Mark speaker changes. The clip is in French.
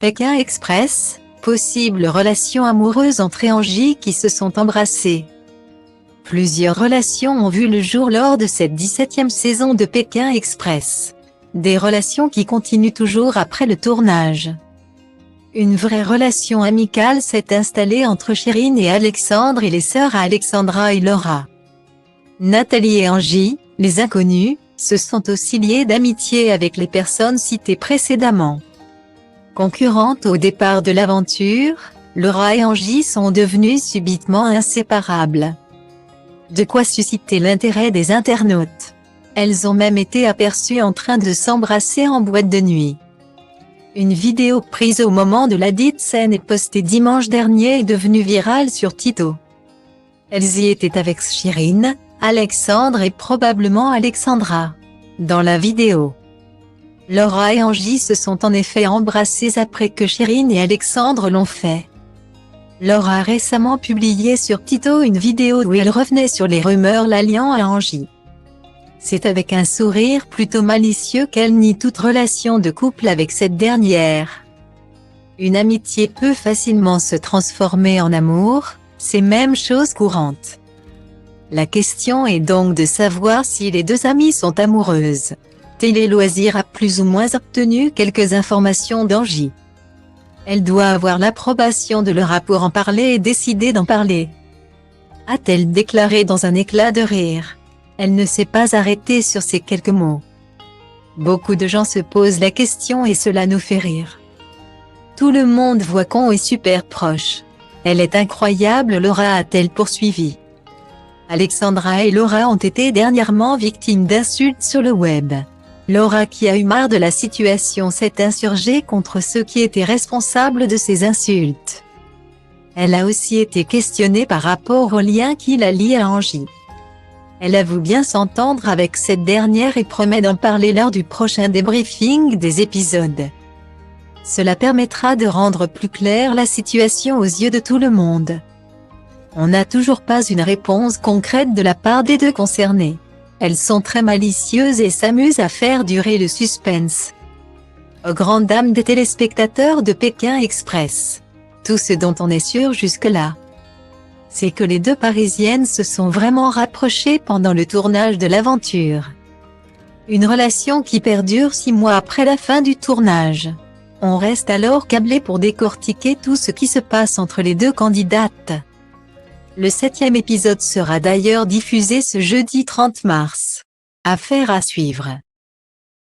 Speaker 1: Pékin Express, possible relation amoureuse entre Angie qui se sont embrassés. Plusieurs relations ont vu le jour lors de cette 17e saison de Pékin Express. Des relations qui continuent toujours après le tournage. Une vraie relation amicale s'est installée entre Chérine et Alexandre et les sœurs Alexandra et Laura. Nathalie et Angie, les inconnues, se sont aussi liées d'amitié avec les personnes citées précédemment. Concurrentes au départ de l'aventure, Laura et Angie sont devenues subitement inséparables. De quoi susciter l'intérêt des internautes. Elles ont même été aperçues en train de s'embrasser en boîte de nuit. Une vidéo prise au moment de la dite scène et postée dimanche dernier est devenue virale sur TikTok. Elles y étaient avec Chérine, Alexandre et probablement Alexandra. Dans la vidéo, Laura et Angie se sont en effet embrassées après que Chérine et Alexandre l'ont fait. Laura a récemment publié sur TikTok une vidéo où elle revenait sur les rumeurs l'alliant à Angie. C'est avec un sourire plutôt malicieux qu'elle nie toute relation de couple avec cette dernière. Une amitié peut facilement se transformer en amour, c'est même chose courante. La question est donc de savoir si les deux amies sont amoureuses. Télé Loisirs a plus ou moins obtenu quelques informations d'Angie. Elle doit avoir l'approbation de Laura pour en parler et décider d'en parler. A-t-elle déclaré dans un éclat de rire. Elle ne s'est pas arrêtée sur ces quelques mots. Beaucoup de gens se posent la question et cela nous fait rire. Tout le monde voit qu'on est super proche. Elle est incroyable, Laura a-t-elle poursuivi. Alexandra et Laura ont été dernièrement victimes d'insultes sur le web. Laura, qui a eu marre de la situation, s'est insurgée contre ceux qui étaient responsables de ces insultes. Elle a aussi été questionnée par rapport au lien qui la lie à Angie. Elle avoue bien s'entendre avec cette dernière et promet d'en parler lors du prochain débriefing des épisodes. Cela permettra de rendre plus claire la situation aux yeux de tout le monde. On n'a toujours pas une réponse concrète de la part des deux concernés. Elles sont très malicieuses et s'amusent à faire durer le suspense. Aux grandes dames des téléspectateurs de Pékin Express. Tout ce dont on est sûr jusque-là, c'est que les deux Parisiennes se sont vraiment rapprochées pendant le tournage de l'aventure. Une relation qui perdure 6 mois après la fin du tournage. On reste alors câblé pour décortiquer tout ce qui se passe entre les deux candidates. Le 7e épisode sera d'ailleurs diffusé ce jeudi 30 mars. Affaire à suivre.